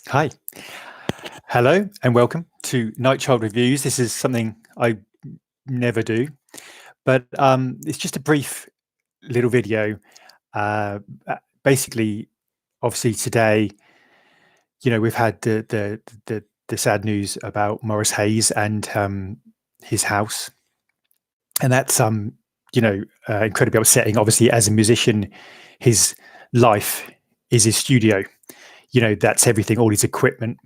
Hi, hello, and welcome to NightChild Reviews. This is something I never do, but it's just a brief little video. Basically, obviously today, we've had the sad news about Morris Hayes and his house, and that's incredibly upsetting. Obviously, as a musician, his life is his studio. That's everything, all his equipment.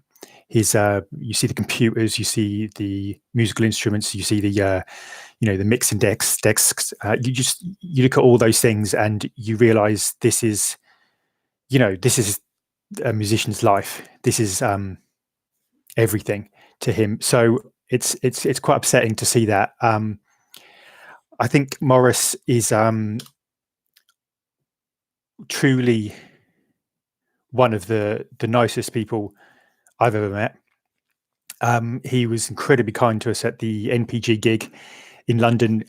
His you see the computers, you see the musical instruments, you see the mixing decks. You look at all those things and you realize this is a musician's life. This is everything to him. So it's quite upsetting to see that. I think Morris is truly one of the nicest people I've ever met. He was incredibly kind to us at the NPG gig in London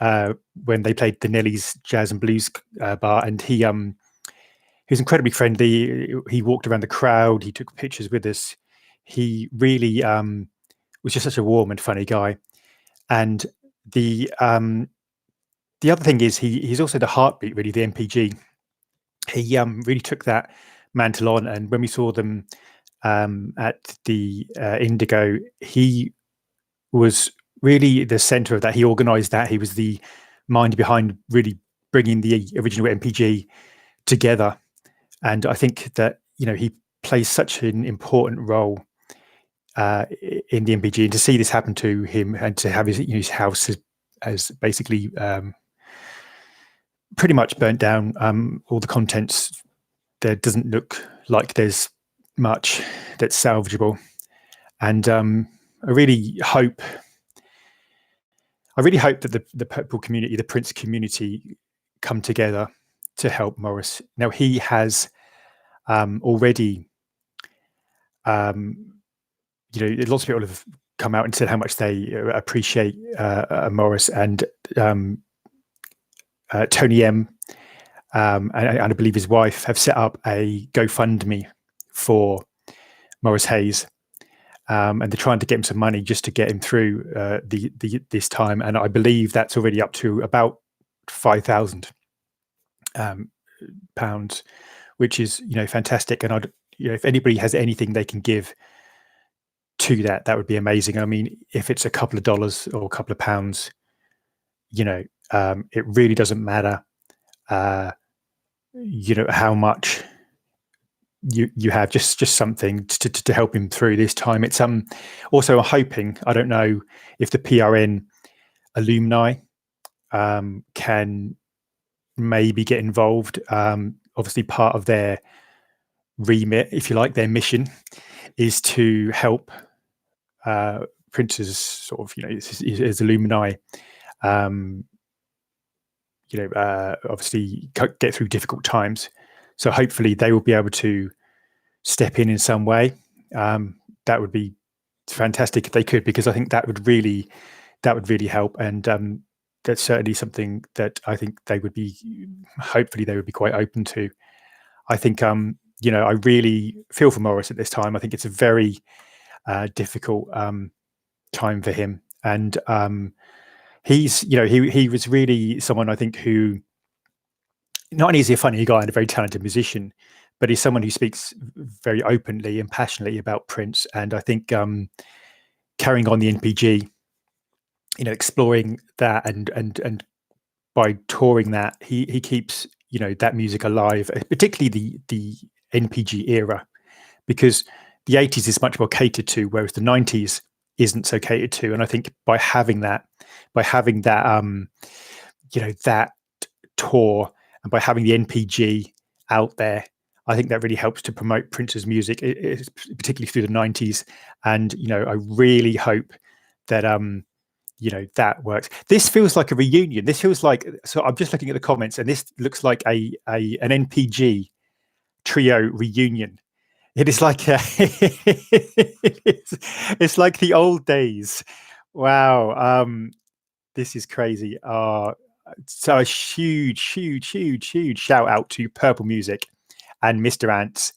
when they played the Nelly's Jazz and Blues bar, and he was incredibly friendly. He walked around the crowd. He took pictures with us. He really was just such a warm and funny guy. And the other thing is he's also the heartbeat, really, the NPG. He really took that mantle on, and when we saw them at the Indigo, he was really the center of that. He organized that. He was the mind behind really bringing the original MPG together. And I think that, he plays such an important role in the MPG, and to see this happen to him and to have his house as basically pretty much burnt down, all the contents, there doesn't look like there's much that's salvageable. And I really hope that the Purple community, the Prince community, come together to help Morris. Now, he has already, lots of people have come out and said how much they appreciate Morris, and Tony M. And I believe his wife have set up a GoFundMe for Morris Hayes. And they're trying to get him some money just to get him through this time. And I believe that's already up to about £5,000, which is fantastic. And if anybody has anything they can give to that would be amazing. I mean, if it's a couple of dollars or a couple of pounds, it really doesn't matter. How much you have, just something to help him through this time. It's also I'm hoping, I don't know if the PRN alumni can maybe get involved. Obviously part of their remit, if you like, their mission is to help printers sort of as alumni obviously get through difficult times. So hopefully they will be able to step in some way. That would be fantastic if they could, because I think that would really help. And that's certainly something that I think hopefully they would be quite open to. I think, I really feel for Morris at this time. I think it's a very difficult time for him. And he's, he was really someone, I think, who not only is he a funny guy and a very talented musician, but he's someone who speaks very openly and passionately about Prince. And I think carrying on the NPG, exploring that and by touring that, he keeps that music alive, particularly the NPG era, because the 80s is much more catered to, whereas the 90s isn't so catered to. And I think by having that that tour, and by having the NPG out there, I think that really helps to promote Prince's music, particularly through the 90s. And I really hope that that works. This feels like a reunion. This feels like, so I'm just looking at the comments, and this looks like an NPG trio reunion. It is like it's like the old days. Wow. This is crazy. So a huge shout out to Purple Music and Mr. Ants.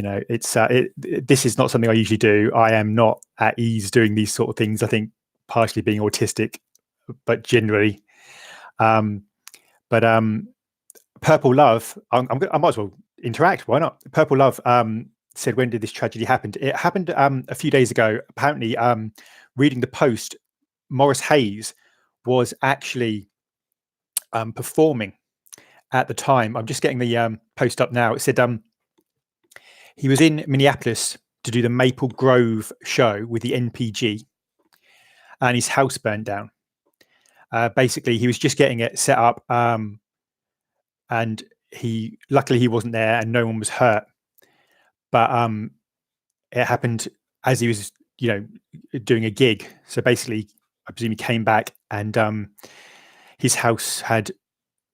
it's this is not something I usually do. I am not at ease doing these sort of things. I think partially being autistic, but generally. But Purple Love, I might as well interact. Why not? Purple Love said, when did this tragedy happen? It happened a few days ago. Apparently, reading the post, Morris Hayes was actually performing at the time. I'm just getting the post up now. It said he was in Minneapolis to do the Maple Grove show with the NPG, and his house burned down. Basically, he was just getting it set up, and luckily he wasn't there, and no one was hurt. But it happened as he was, doing a gig. So basically, I presume he came back, and his house had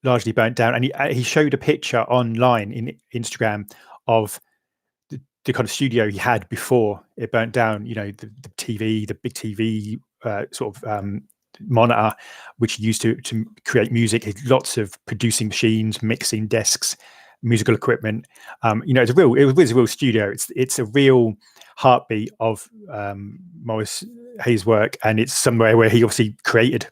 largely burnt down. And he showed a picture online in Instagram of the kind of studio he had before it burnt down. The TV, the big TV sort of monitor, which he used to create music. Lots of producing machines, mixing desks, musical equipment. It was a real studio. It's a real heartbeat of Morris Hayes' work, and it's somewhere where he obviously created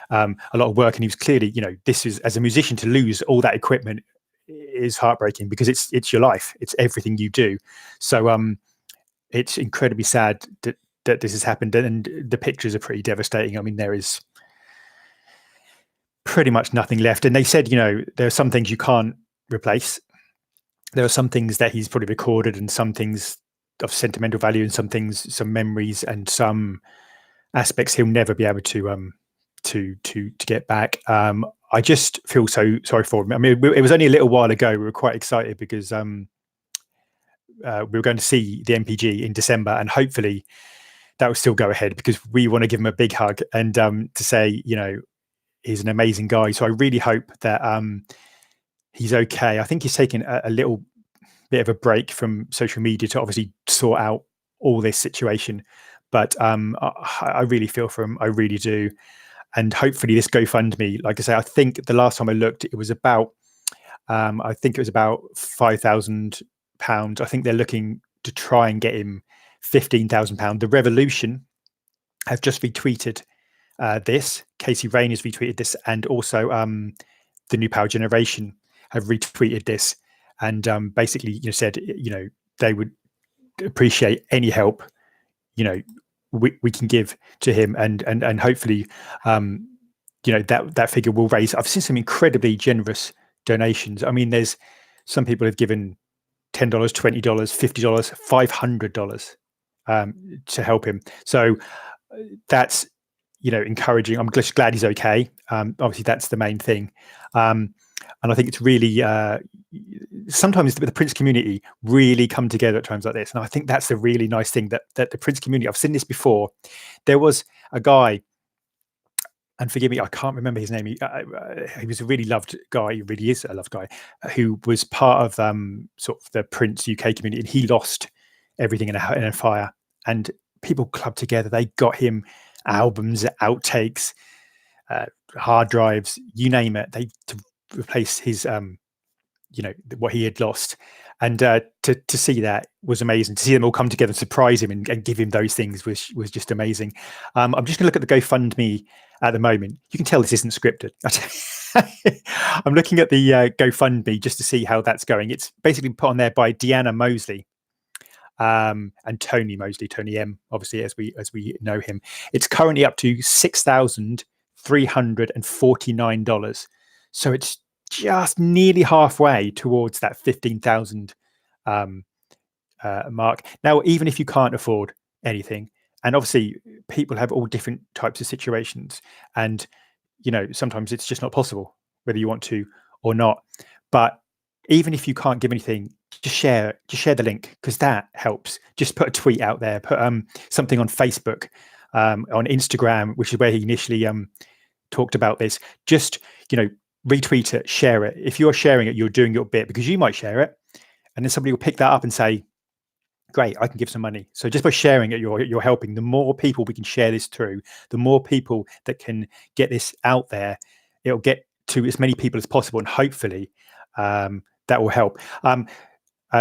a lot of work. And he was clearly, this is, as a musician, to lose all that equipment is heartbreaking, because it's your life, it's everything you do. So it's incredibly sad that this has happened, and the pictures are pretty devastating. I mean, there is pretty much nothing left. And they said, there are some things you can't replace. There are some things that he's probably recorded, and some things of sentimental value, and some things, some memories, and some aspects he'll never be able to get back. I just feel so sorry for him. I mean, it was only a little while ago. We were quite excited because we were going to see the MPG in December, and hopefully that will still go ahead, because we want to give him a big hug and to say, he's an amazing guy. So I really hope that he's okay. I think he's taken a little bit of a break from social media to obviously sort out all this situation. But I really feel for him. I really do. And hopefully this GoFundMe, like I say, I think the last time I looked, it was about, £5,000. I think they're looking to try and get him £15,000. The Revolution have just retweeted this. Casey Rain has retweeted this, and also the New Power Generation have retweeted this, and basically, said, they would appreciate any help, we can give to him, and hopefully, that figure will raise. I've seen some incredibly generous donations. I mean, there's some people have given $10, $20, $50, $500 to help him. So that's, encouraging. I'm just glad he's okay. Obviously, that's the main thing. And I think it's really, sometimes the Prince community really come together at times like this. And I think that's the really nice thing, that the Prince community, I've seen this before. There was a guy, and forgive me, I can't remember his name. He was a really loved guy. He really is a loved guy, who was part of sort of the Prince UK community, and he lost everything in a fire. And people clubbed together. They got him albums, outtakes, hard drives, you name it. They to replace his what he had lost. And to see that was amazing. To see them all come together and surprise him and give him those things was just amazing. I'm just going to look at the GoFundMe at the moment. You can tell this isn't scripted. I'm looking at the GoFundMe just to see how that's going. It's basically put on there by Deanna Mosley and Tony Mosley, Tony M, obviously, as we know him. It's currently up to $6,349. So it's just nearly halfway towards that 15,000 mark. Now, even if you can't afford anything, and obviously people have all different types of situations, and sometimes it's just not possible, whether you want to or not. But even if you can't give anything, just share the link, because that helps. Just put a tweet out there, put something on Facebook, on Instagram, which is where he initially talked about this. Just retweet it, share it. If you're sharing it, you're doing your bit, because you might share it and then somebody will pick that up and say, great, I can give some money. So just by sharing it, you're helping. The more people we can share this through, the more people that can get this out there, it'll get to as many people as possible, and hopefully that will help.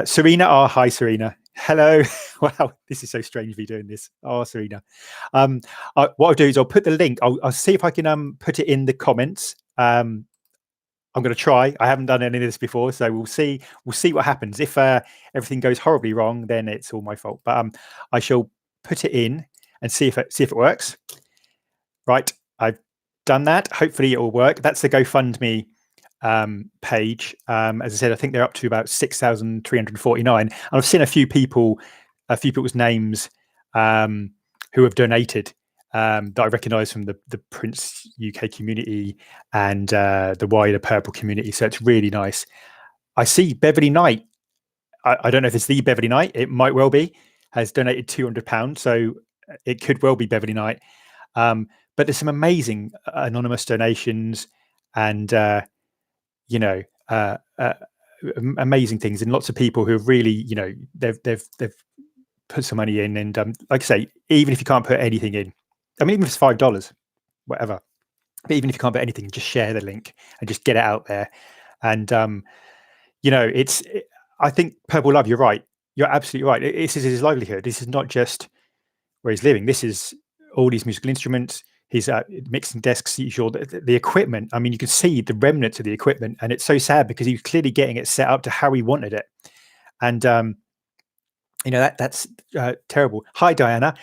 Serena, hi Serena. Hello. Wow, this is so strange me doing this. Oh, Serena. What I'll do is I'll put the link. I'll see if I can put it in the comments. I'm going to try. I haven't done any of this before, so we'll see. We'll see what happens. If everything goes horribly wrong, then it's all my fault. But I shall put it in and see if it works. Right, I've done that. Hopefully, it will work. That's the GoFundMe page. As I said, I think they're up to about 6,349, and I've seen a few people's names who have donated that I recognise from the Prince UK community and the wider Purple community. So it's really nice. I see Beverly Knight. I don't know if it's the Beverly Knight. It might well be. Has donated £200, so it could well be Beverly Knight. But there's some amazing anonymous donations and amazing things, and lots of people who have really, they've put some money in. And like I say, even if you can't put anything in, I mean, even if it's $5, whatever, but even if you can't put anything, just share the link and just get it out there. And I think Purple Love, you're right. You're absolutely right. This is his livelihood. This is not just where he's living. This is all these musical instruments, his mixing desks, the equipment. I mean, you can see the remnants of the equipment, and it's so sad because he was clearly getting it set up to how he wanted it. And that's terrible. Hi, Diana.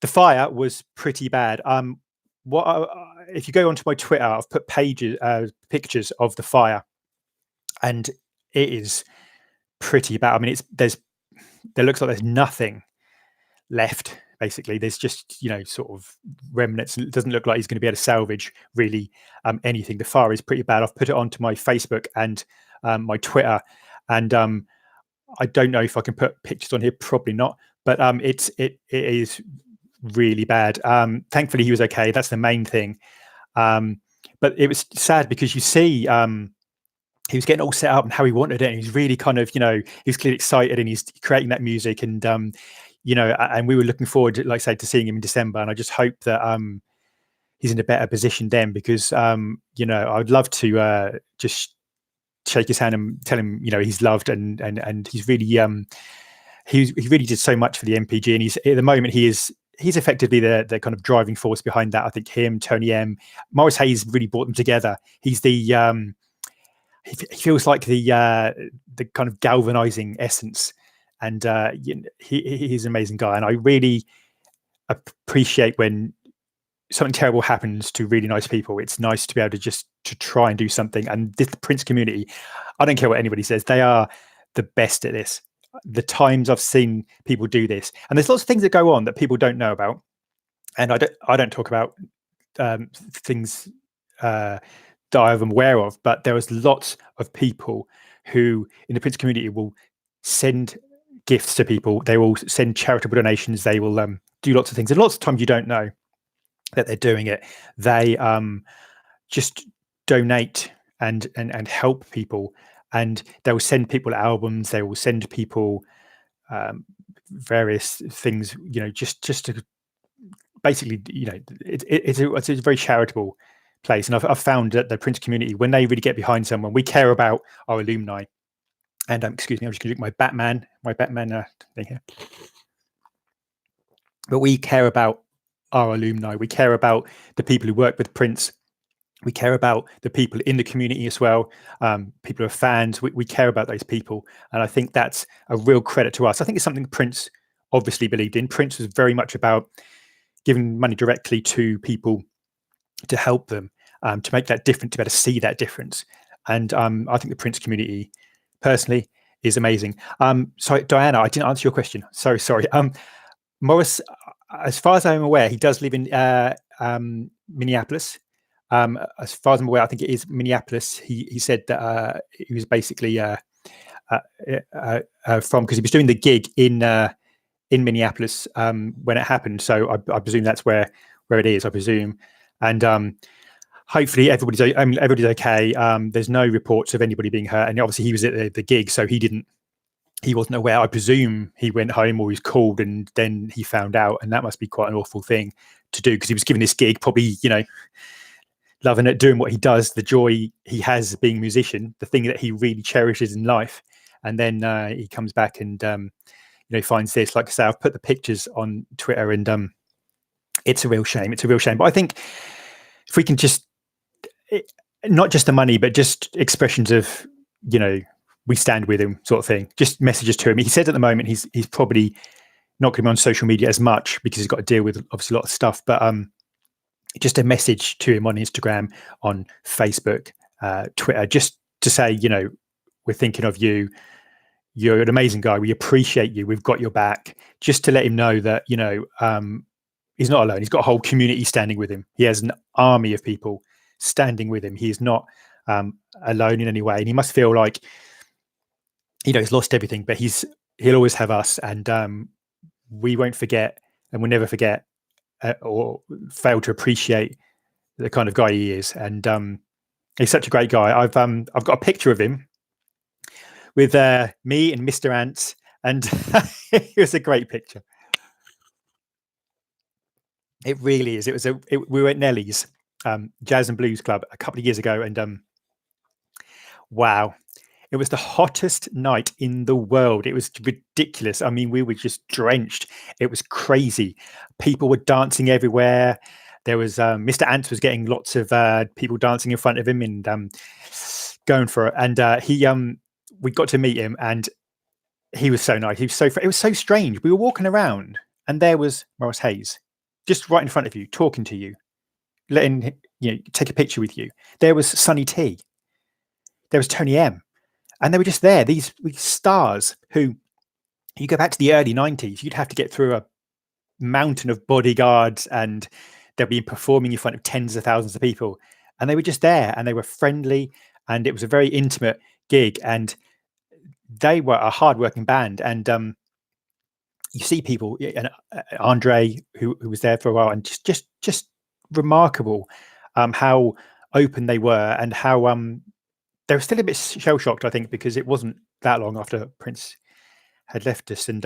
The fire was pretty bad. If you go onto my Twitter, I've put pictures of the fire, and it is pretty bad. I mean, there looks like there's nothing left. Basically, there's just sort of remnants. It doesn't look like he's going to be able to salvage really anything. The fire is pretty bad. I've put it onto my Facebook and my Twitter, and I don't know if I can put pictures on here. Probably not, but it is really bad. Thankfully, he was okay. That's the main thing. But it was sad because you see, he was getting all set up and how he wanted it, and he's really kind of, he was clearly excited, and he's creating that music, and and we were looking forward, like I say, to seeing him in December. And I just hope that he's in a better position then, because I'd love to just shake his hand and tell him he's loved, and he's really he really did so much for the MPG, and he's at the moment he's effectively the kind of driving force behind that. I think him, Tony M, Morris Hayes really brought them together. He's the he feels like the kind of galvanizing essence, and he's an amazing guy. And I really appreciate when something terrible happens to really nice people. It's nice to be able to try and do something. And this Prince community, I don't care what anybody says, they are the best at this. The times I've seen people do this, and there's lots of things that go on that people don't know about, and I don't talk about things that I'm aware of, but there was lots of people who in the Prince community will send gifts to people. They will send charitable donations. They will do lots of things, and lots of times you don't know that they're doing it. They just donate and help people, and they will send people albums. They will send people various things. Just to basically, it's a very charitable place. And I've found that the Prince community, when they really get behind someone, we care about our alumni. And excuse me, I'm just going to look at my Batman thing here. But we care about our alumni. We care about the people who work with Prince. We care about the people in the community as well. People who are fans. We care about those people, and I think that's a real credit to us. I think it's something Prince obviously believed in. Prince was very much about giving money directly to people to help them, to make that difference, to be able to see that difference. And I think the Prince community, personally, is amazing. Sorry, Diana, I didn't answer your question. So sorry. Morris, as far as I'm aware, he does live in Minneapolis. As far as I'm aware, I think it is Minneapolis. He said that he was basically from, because he was doing the gig in Minneapolis when it happened. So I presume that's where it is. I presume, and hopefully everybody's okay. There's no reports of anybody being hurt, and obviously he was at the gig, so he wasn't aware. I presume he went home or he was called, and then he found out, and that must be quite an awful thing to do, because he was given this gig, probably loving it, doing what he does, the joy he has being a musician, the thing that he really cherishes in life, and then he comes back and finds this. Like I say, I've put the pictures on Twitter, and it's a real shame. It's a real shame. But I think if we can just, not just the money, but just expressions of, we stand with him sort of thing, just messages to him. He said at the moment he's probably not going to be on social media as much because he's got to deal with obviously a lot of stuff, but just a message to him on Instagram, on Facebook, Twitter, just to say, we're thinking of you. You're an amazing guy. We appreciate you. We've got your back. Just to let him know that, he's not alone. He's got a whole community standing with him. He has an army of people standing with him. He's not alone in any way. And he must feel like, he's lost everything, but he'll always have us. And we won't forget, and we'll never forget or fail to appreciate the kind of guy he is. And he's such a great guy. I've got a picture of him with me and Mr. Ants, and it was a great picture. It really is. We were at Nellie's Jazz and Blues Club a couple of years ago, and wow, it was the hottest night in the world. It was ridiculous. I mean, we were just drenched. It was crazy. People were dancing everywhere. There was Mr. Ants was getting lots of people dancing in front of him and going for it. And we got to meet him, and he was so nice. He was it was so strange. We were walking around, and there was Morris Hayes, just right in front of you, talking to you, letting take a picture with you. There was Sonny T. There was Tony M. And they were just there. These stars who, you go back to the early 90s, you'd have to get through a mountain of bodyguards, and they'll be performing in front of tens of thousands of people. And they were just there, and they were friendly, and it was a very intimate gig. And they were a hardworking band. And you see people, and Andre, who was there for a while, and just remarkable how open they were, and how they were still a bit shell shocked, I think, because it wasn't that long after Prince had left us. And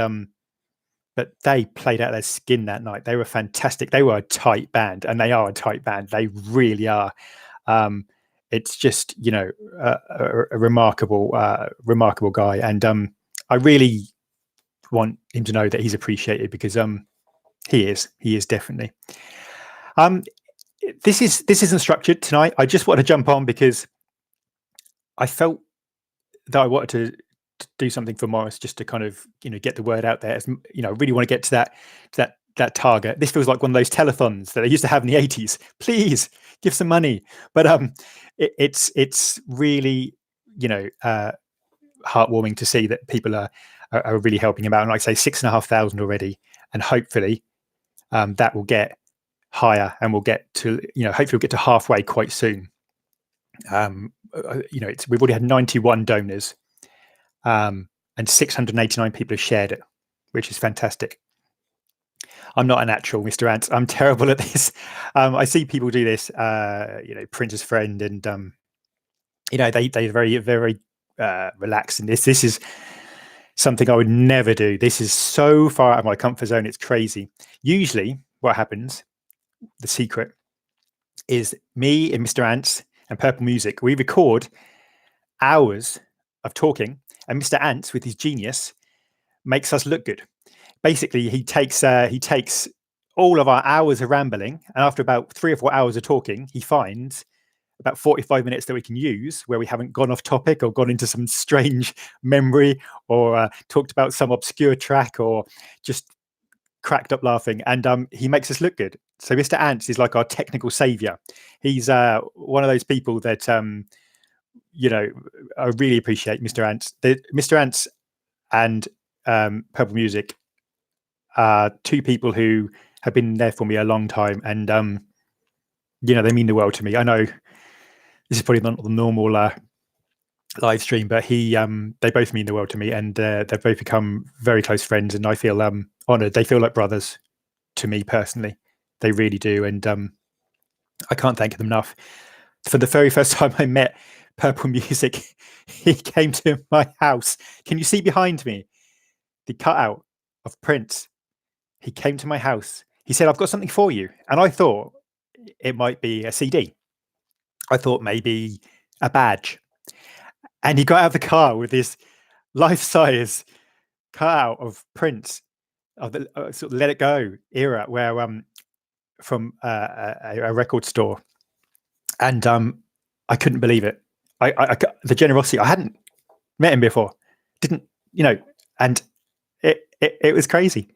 but they played out their skin that night. They were fantastic. They were a tight band, and they are a tight band. They really are. It's just a remarkable guy, and I really want him to know that he's appreciated, because he is definitely. This isn't structured tonight. I just want to jump on because I felt that I wanted to do something for Morris, just to kind of get the word out there. As I really want to get to that target. This feels like one of those telethons that they used to have in the 80s. Please give some money. But it's really heartwarming to see that people are really helping him out. And like I say, 6,500 already, and hopefully that will get higher, and we'll get to hopefully we'll get to halfway quite soon. We've already had 91 donors, and 689 people have shared it, which is fantastic. I'm not a natural, Mr. Ants. I'm terrible at this. I see people do this, Prince's friend, and they're very, very relaxed in this. This is something I would never do. This is so far out of my comfort zone. It's crazy. Usually what happens, the secret, is me and Mr. Ants and Purple Music, we record hours of talking, and Mr. Ants, with his genius, makes us look good. Basically, he takes all of our hours of rambling, and after about 3 or 4 hours of talking, he finds about 45 minutes that we can use where we haven't gone off topic or gone into some strange memory, or talked about some obscure track, or just cracked up laughing, and he makes us look good. So Mr. Ants is like our technical savior. He's one of those people that I really appreciate. Mr. Ants, Mr. Ants and Purple Music are two people who have been there for me a long time, and they mean the world to me. I know this is probably not the normal live stream, but they both mean the world to me, and they've both become very close friends, and I feel honored. They feel like brothers to me personally. They really do, and I can't thank them enough. For the very first time I met Purple Music, he came to my house. Can you see behind me the cutout of Prince? He came to my house. He said, "I've got something for you," and I thought it might be a CD. I thought maybe a badge. And he got out of the car with this life-size cutout of Prince of the sort of Let It Go era, where from a record store, and I couldn't believe it. The generosity. I hadn't met him before, didn't and it was crazy.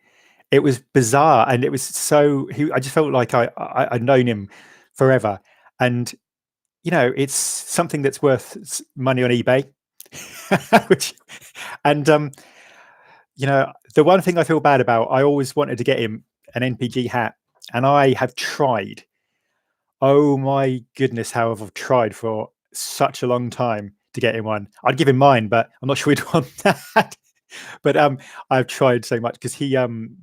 It was bizarre, and it was so. I just felt like I'd known him forever, and it's something that's worth money on eBay. Which, and the one thing I feel bad about, I always wanted to get him an NPG hat, and I have tried. Oh my goodness, how I've tried for such a long time to get him one. I'd give him mine, but I'm not sure he'd want that. But I've tried so much because he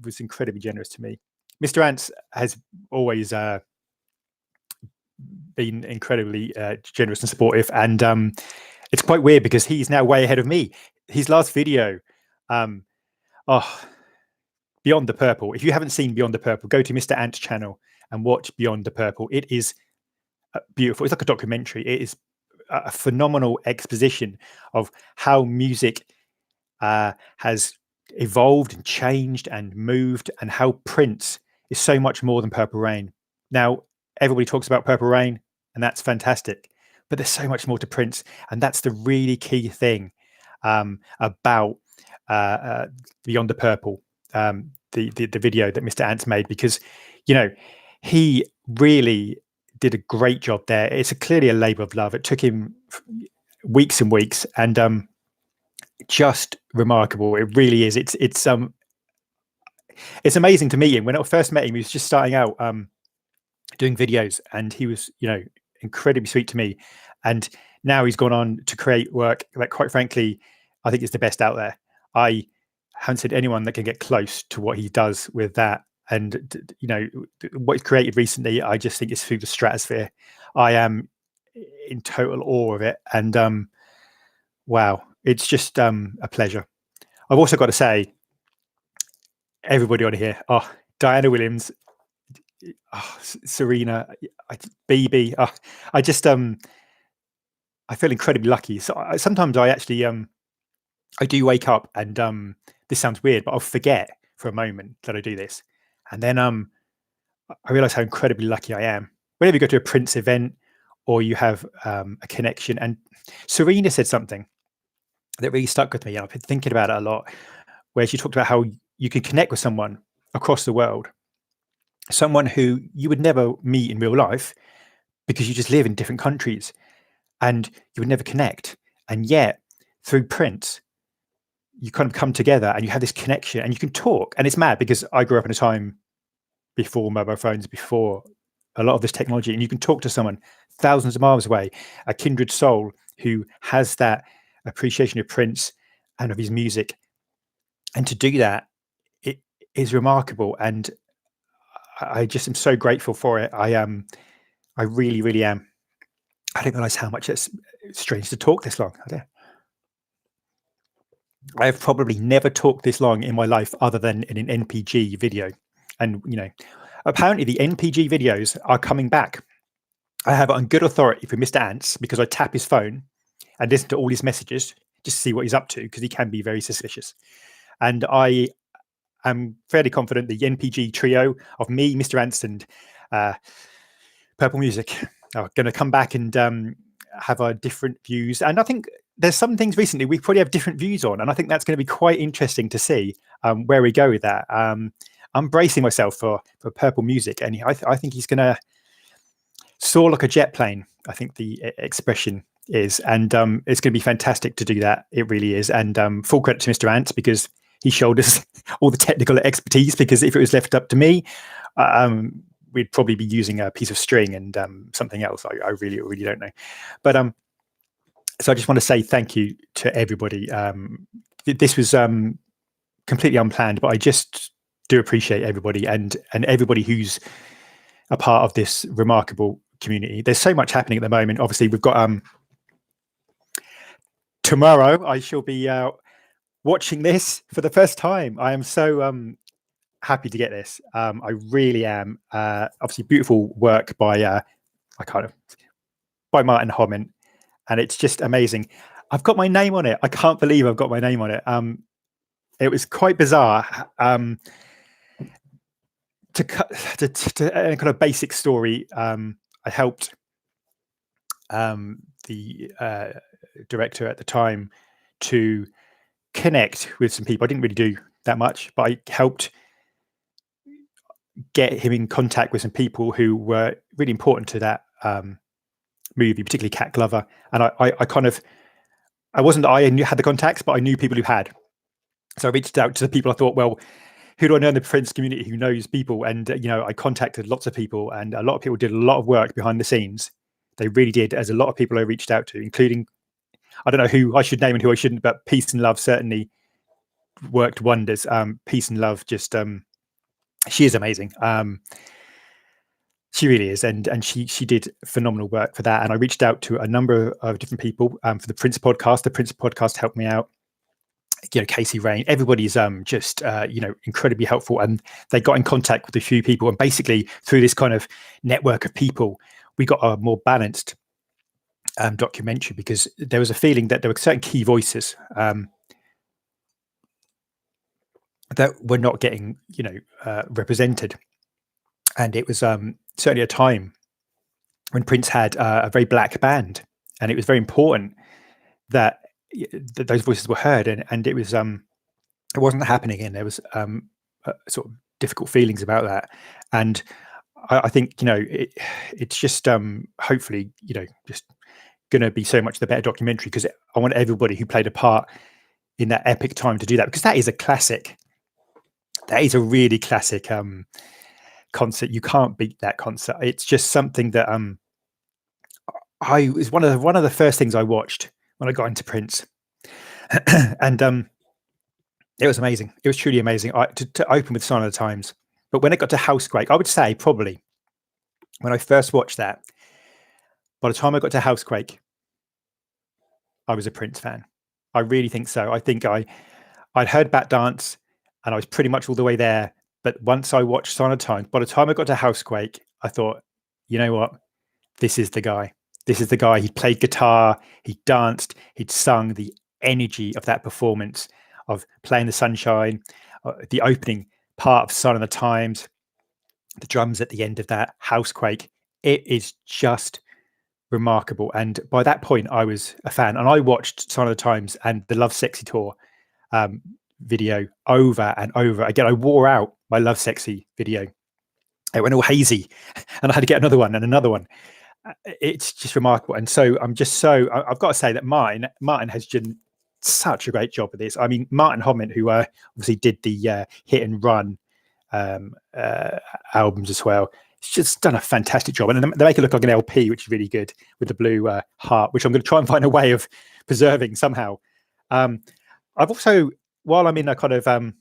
was incredibly generous to me. Mr. Ants has always been incredibly generous and supportive, and it's quite weird because he's now way ahead of me. His last video, Beyond the Purple. If you haven't seen Beyond the Purple, go to Mr. Ant's channel and watch Beyond the Purple. It is beautiful. It's like a documentary. It is a phenomenal exposition of how music has evolved and changed and moved, and how Prince is so much more than Purple Rain. Now, everybody talks about Purple Rain, and that's fantastic, but there's so much more to Prince, and that's the really key thing about Beyond the Purple, the video that Mr. Ants made, because he really did a great job there. It's clearly a labor of love. It took him weeks and weeks, and just remarkable. It really is. It's amazing to meet him. When I first met him, he was just starting out doing videos, and he was incredibly sweet to me. And now he's gone on to create work that, quite frankly, I think is the best out there. I haven't seen anyone that can get close to what he does with that. And what he's created recently, I just think is through the stratosphere. I am in total awe of it, and wow, it's just a pleasure. I've also got to say, everybody on here, Diana Williams, Serena, BB, I just I feel incredibly lucky. So sometimes I actually I do wake up, and this sounds weird, but I'll forget for a moment that I do this, and then I realize how incredibly lucky I am. Whenever you go to a Prince event or you have a connection, and Serena said something that really stuck with me, and I've been thinking about it a lot, where she talked about how you can connect with someone across the world, someone who you would never meet in real life because you just live in different countries, and you would never connect. And yet, through Prince, you kind of come together and you have this connection, and you can talk. And it's mad because I grew up in a time before mobile phones, before a lot of this technology, and you can talk to someone thousands of miles away, a kindred soul who has that appreciation of Prince and of his music. And to do that, it is remarkable, and I just am so grateful for it. I really, really am. I didn't realize how much it's strange to talk this long. I have probably never talked this long in my life other than in an NPG video. And, apparently the NPG videos are coming back. I have it on good authority from Mr. Ants, because I tap his phone and listen to all his messages just to see what he's up to, because he can be very suspicious. And I am fairly confident the NPG trio of me, Mr. Ants, and Purple Music are going to come back and have our different views. And I think there's some things recently we probably have different views on, and I think that's going to be quite interesting to see where we go with that. I'm bracing myself for Purple Music, and I think he's going to soar like a jet plane, I think the expression is, and it's going to be fantastic to do that. It really is. And full credit to Mr. Ants, because he showed us all the technical expertise, because if it was left up to me, we'd probably be using a piece of string and something else. I really don't know. But so I just want to say thank you to everybody. This was completely unplanned, but I just do appreciate everybody and everybody who's a part of this remarkable community. There's so much happening at the moment. Obviously, we've got tomorrow I shall be watching this for the first time. I am so happy to get this. I really am. Obviously, beautiful work by by Martin Homan, and it's just amazing. I've got my name on it. I can't believe I've got my name on it. It was quite bizarre. To a kind of basic story, I helped the director at the time to connect with some people. I didn't really do that much, but I helped get him in contact with some people who were really important to that movie, particularly Cat Glover. And I wasn't that I had the contacts, but I knew people who had. So I reached out to the people I thought, well, who do I know in the Prince community who knows people? And I contacted lots of people, and a lot of people did a lot of work behind the scenes. They really did. As a lot of people I reached out to, including, I don't know who I should name and who I shouldn't, but Peace and Love certainly worked wonders. Peace and Love, just she is amazing. She really is, and she did phenomenal work for that. And I reached out to a number of different people for the Prince podcast. The Prince podcast helped me out. Casey Rain, everybody's just incredibly helpful, and they got in contact with a few people, and basically through this kind of network of people, we got a more balanced documentary, because there was a feeling that there were certain key voices that were not getting represented, and it was certainly a time when Prince had a very black band, and it was very important that those voices were heard, and it was it wasn't happening, and there was sort of difficult feelings about that. And I think it's just hopefully just going to be so much the better documentary, because I want everybody who played a part in that epic time to do that, because that is a classic. That is a really classic concert. You can't beat that concert. It's just something that it was one of the first things I watched when I got into Prince. And it was amazing. It was truly amazing to open with Sign of the Times. But when it got to Housequake, I would say probably when I first watched that, by the time I got to Housequake, I was a Prince fan. I really think so. I think I'd heard Bat Dance, and I was pretty much all the way there. But once I watched Sign of the Times, by the time I got to Housequake, I thought, you know what? This is the guy. This is the guy. He played guitar, he danced, he'd sung. The energy of that performance of Playing the Sunshine, the opening part of Sign of the Times, the drums at the end of that, Housequake, it is just remarkable. And by that point, I was a fan. And I watched Sign of the Times and the Love Sexy tour video over and over again. I wore out my Love Sexy video. It went all hazy, and I had to get another one and another one. It's just remarkable. And so I've got to say that Martin has done such a great job with this. I mean, Martin Hommant, who obviously did the Hit and Run albums as well, he's just done a fantastic job. And they make it look like an LP, which is really good, with the blue heart, which I'm going to try and find a way of preserving somehow. I've also, while I'm in a kind of I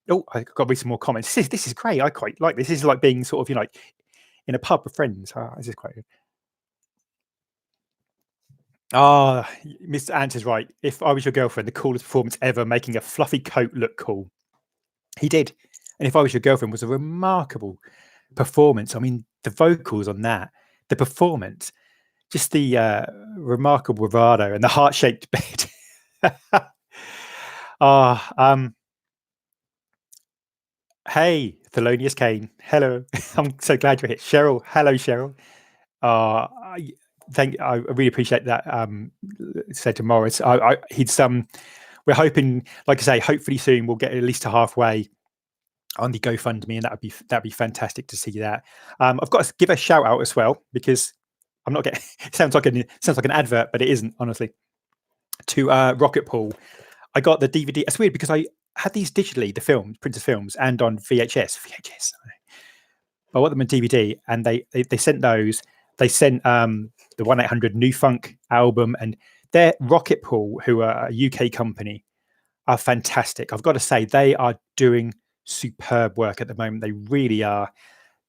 got to read some more comments. This is great. I quite like this. This is like being sort of like in a pub with friends. This is quite good. Mr. Ant is right. If I Was Your Girlfriend, the coolest performance ever, making a fluffy coat look cool. He did. And If I Was Your Girlfriend was a remarkable performance. I mean, the vocals on that, the performance, just the remarkable bravado and the heart-shaped bed. Hey, Thelonious Kane. Hello. I'm so glad you're here. Cheryl. Hello, Cheryl. I really appreciate that. Said to Morris, we're hoping, like I say, hopefully soon we'll get at least to halfway on the GoFundMe, and that'd be fantastic to see that. I've got to give a shout out as well, because I'm not getting. It sounds like an advert, but it isn't, honestly. To Rocket Pool, I got the DVD. It's weird because I had these digitally, the films, printed films, and on VHS. I got them on DVD, and they sent those. They sent the 1-800 New Funk album, and their Rocket Pool, who are a UK company, are fantastic. I've got to say, they are doing superb work at the moment. They really are.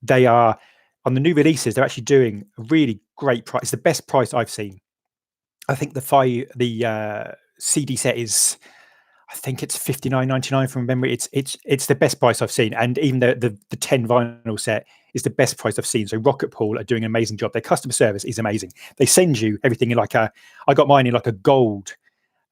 They are, on the new releases, they're actually doing a really great price. It's the best price I've seen. I think the CD set is, I think it's $59.99 from memory. It's the best price I've seen, and even the 10 vinyl set is the best price I've seen. So Rocket Pool are doing an amazing job. Their customer service is amazing. They send you everything in I got mine in like a gold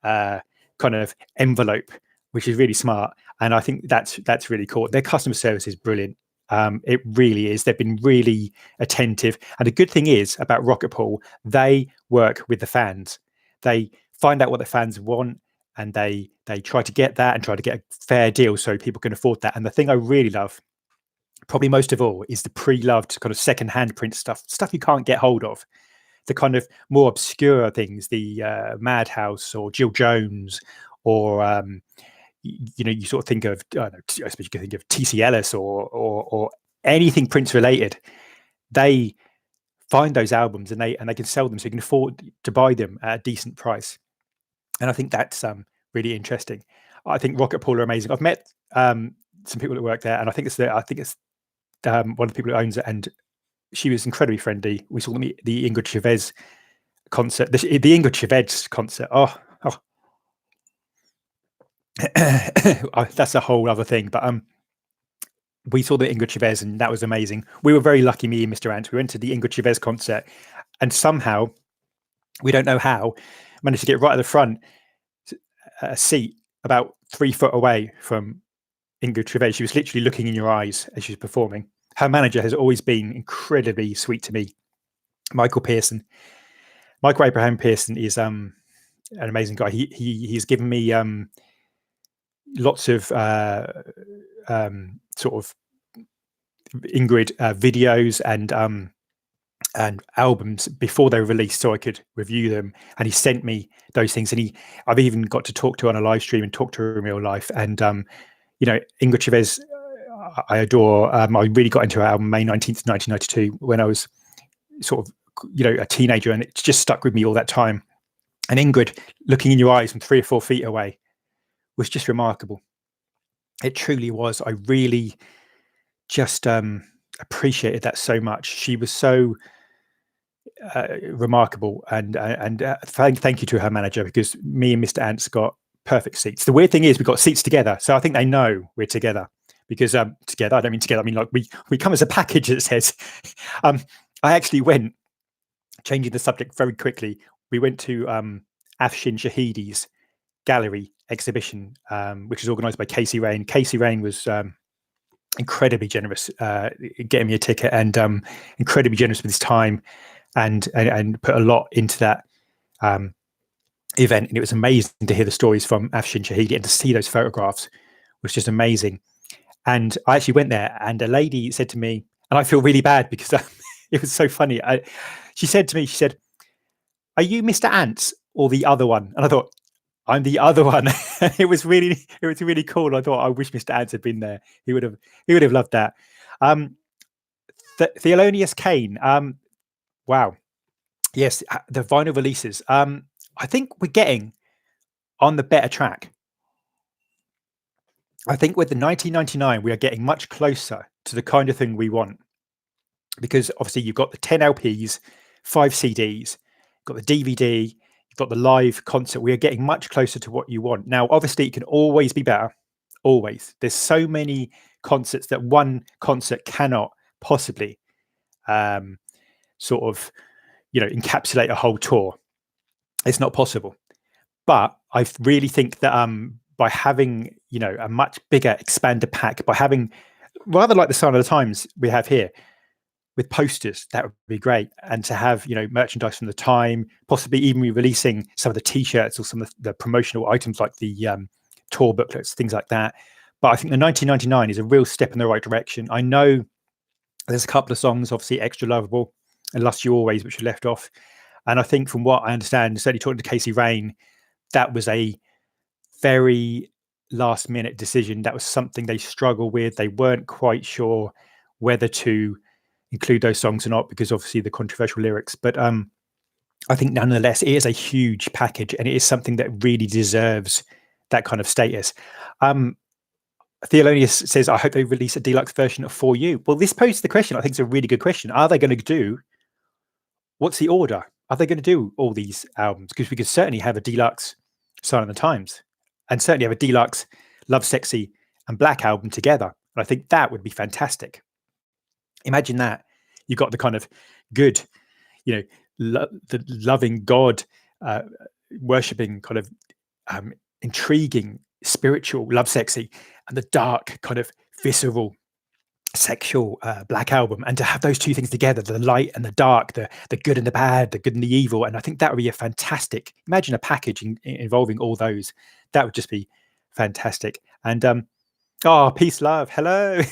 kind of envelope, which is really smart. And I think that's really cool. Their customer service is brilliant. It really is. They've been really attentive. And the good thing is about Rocket Pool, they work with the fans. They find out what the fans want, and they try to get that and try to get a fair deal so people can afford that. And the thing I really love, probably most of all, is the pre-loved kind of second-hand print stuff you can't get hold of. The kind of more obscure things, the Madhouse or Jill Jones, or you sort of think of, I don't know, I suppose you can think of TC Ellis or anything Prince related. They find those albums and they can sell them, so you can afford to buy them at a decent price. And I think that's really interesting. I think Rocket Pool are amazing. I've met some people that work there, and I think it's one of the people who owns it, and she was incredibly friendly. We saw them at the Ingrid Chavez concert, the Ingrid Chavez concert. That's a whole other thing. But we saw the Ingrid Chavez, and that was amazing. We were very lucky, me and Mr. Ant. We went to the Ingrid Chavez concert, and somehow, we don't know how, managed to get right at the front, a seat about 3 foot away from Ingrid Chavez. She was literally looking in your eyes as she was performing. Her manager has always been incredibly sweet to me, Michael Abraham Pearson is an amazing guy. He's given me lots of sort of Ingrid videos and albums before they were released, so I could review them. And he sent me those things, and I've even got to talk to her on a live stream and talk to her in real life. And Ingrid Chavez, I adore. I really got into her album May 19th, 1992, when I was sort of a teenager, and it's just stuck with me all that time. And Ingrid, looking in your eyes from 3 or 4 feet away, was just remarkable. It truly was. I really just appreciated that so much. She was so remarkable, and thank you to her manager, because me and Mr. Ants got perfect seats. The weird thing is we got seats together, so I think they know we're together, because together, I don't mean together, I mean like we come as a package, it says. I actually went, changing the subject very quickly, we went to Afshin Shahidi's gallery exhibition, which is organised by Casey Rain. Casey Rain was incredibly generous getting me a ticket, and incredibly generous with his time, and put a lot into that event. And it was amazing to hear the stories from Afshin Shahidi, and to see those photographs was just amazing. And I actually went there, and a lady said to me, and I feel really bad because it was so funny. She said to me, "Are you Mr. Ants or the other one?" And I thought, I'm the other one. It was really cool. I thought, I wish Mr. Ants had been there. He would have loved that. Thelonious Kane. Wow. Yes, the vinyl releases. I think we're getting on the better track. I think with the 1999, we are getting much closer to the kind of thing we want, because obviously you've got the 10 LPs, 5 CDs, you've got the DVD, you've got the live concert. We are getting much closer to what you want. Now, obviously, it can always be better. Always. There's so many concerts that one concert cannot possibly sort of, encapsulate a whole tour. It's not possible. But I really think that by having, a much bigger expanded pack, by having, rather like the Sign of the Times we have here, with posters, that would be great. And to have, merchandise from the time, possibly even releasing some of the T-shirts or some of the promotional items like the tour booklets, things like that. But I think the 1999 is a real step in the right direction. I know there's a couple of songs, obviously Extra Lovable and Lust You Always, which are left off. And I think from what I understand, certainly talking to Casey Rain, that was a very last minute decision. That was something they struggled with. They weren't quite sure whether to include those songs or not, because obviously the controversial lyrics. But I think nonetheless, it is a huge package, and it is something that really deserves that kind of status. Thelonious says, I hope they release a deluxe version of For You. Well, this poses the question. I think it's a really good question. Are they going to do, what's the order? Are they going to do all these albums? Because we could certainly have a deluxe Sign of the Times, and certainly have a deluxe Love, Sexy and Black album together. And I think that would be fantastic. Imagine that. You've got the kind of good, the loving God, worshipping kind of intriguing, spiritual, lovesexy, and the dark, kind of visceral, sexual Black Album, and to have those two things together, the light and the dark, the good and the bad, the good and the evil, and I think that would be a fantastic, imagine a package involving all those. That would just be fantastic. And oh, peace love, hello.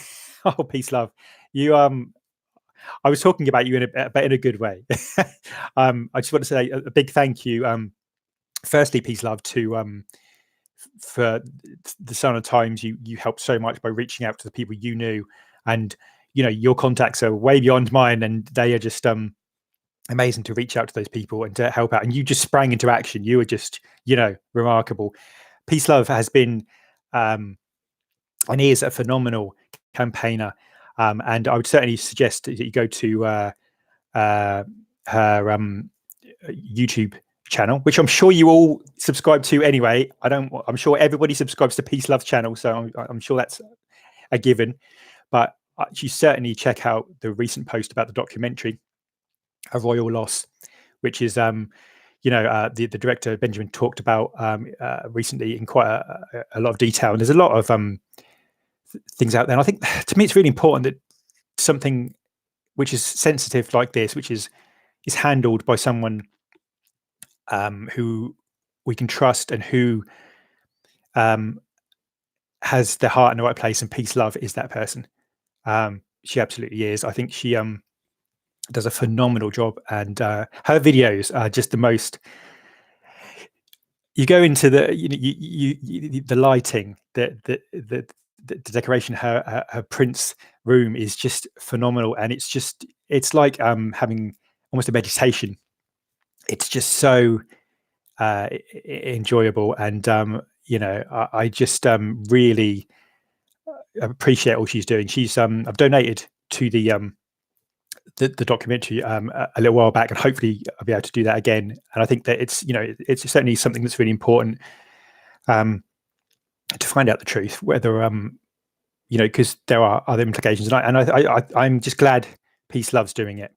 Oh, peace love, you I was talking about you but in a good way. I just want to say a big thank you, firstly, peace love, to for the Sign of Times. You helped so much by reaching out to the people you knew, and your contacts are way beyond mine, and they are just amazing to reach out to those people and to help out. And you just sprang into action. You were just remarkable. Peace love has been and is a phenomenal campaigner, and I would certainly suggest that you go to her YouTube channel, which I'm sure you all subscribe to anyway. I'm sure everybody subscribes to Peace Love's channel, so I'm sure that's a given. But you certainly check out the recent post about the documentary A Royal Loss, which is the director Benjamin talked about recently in quite a lot of detail, and there's a lot of things out there. And I think to me it's really important that something which is sensitive like this, which is handled by someone who we can trust and who has their heart in the right place, and Peace Love is that person. She absolutely is. I think she does a phenomenal job, and her videos are just the most. You go into the lighting, the decoration. Her Prince room is just phenomenal, and it's like having almost a meditation. It's just so enjoyable, and I just really appreciate all she's doing. She's I've donated to the documentary a little while back, and hopefully I'll be able to do that again. And I think that it's certainly something that's really important to find out the truth, whether because there are other implications, and I'm just glad Peace Love's doing it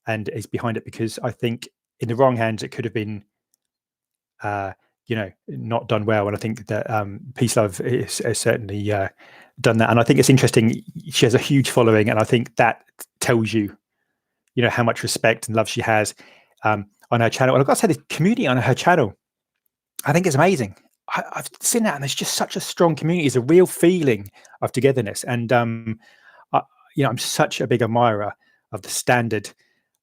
and is behind it, because I think in the wrong hands it could have been not done well. And I think that Peace Love has certainly done that. And I think it's interesting, she has a huge following, and I think that tells you how much respect and love she has on her channel. And I've got to say, the community on her channel, I think it's amazing. I've seen that, and there's just such a strong community. It's a real feeling of togetherness, and I'm such a big admirer of the standard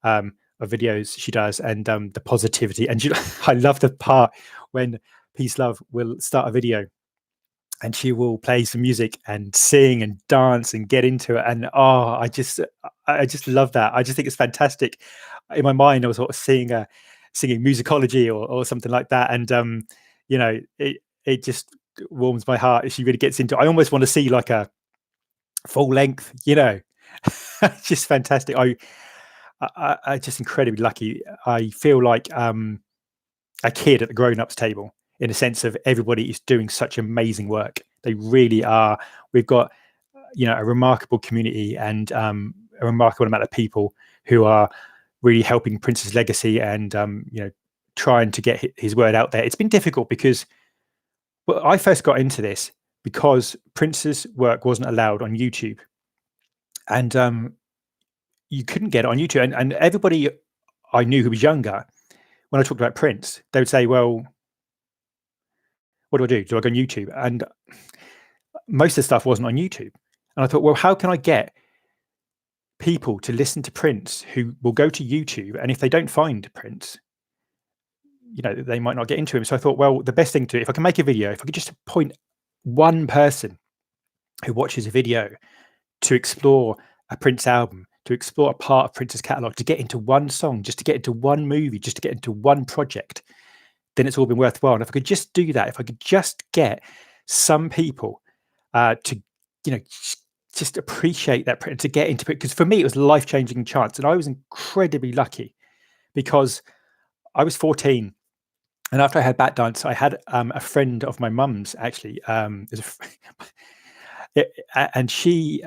of videos she does, and the positivity. And I love the part when Peace Love will start a video and she will play some music and sing and dance and get into it, and I just love that. I just think it's fantastic. In my mind I was sort of seeing musicology or something like that, and it just warms my heart if she really gets into it. I almost want to see like a full length, It's just fantastic. I just incredibly lucky. I feel like a kid at the grown-ups table, in a sense of everybody is doing such amazing work. They really are. We've got a remarkable community, and a remarkable amount of people who are really helping Prince's legacy, and trying to get his word out there. It's been difficult because I first got into this because Prince's work wasn't allowed on YouTube, and you couldn't get it on YouTube. And everybody I knew who was younger, when I talked about Prince, they would say, well, what do I do? Do I go on YouTube? And most of the stuff wasn't on YouTube. And I thought, well, how can I get people to listen to Prince who will go to YouTube, and if they don't find Prince, they might not get into him. So I thought, well, the best thing to do, if I can make a video, if I could just point one person who watches a video to explore a Prince album, to explore a part of Prince's catalog, to get into one song, just to get into one movie, just to get into one project, then it's all been worthwhile. And if I could just do that, if I could just get some people to, just appreciate that, to get into it, because for me, it was a life-changing chance. And I was incredibly lucky because I was 14. And after I had bat dance, I had a friend of my mum's, actually, and she,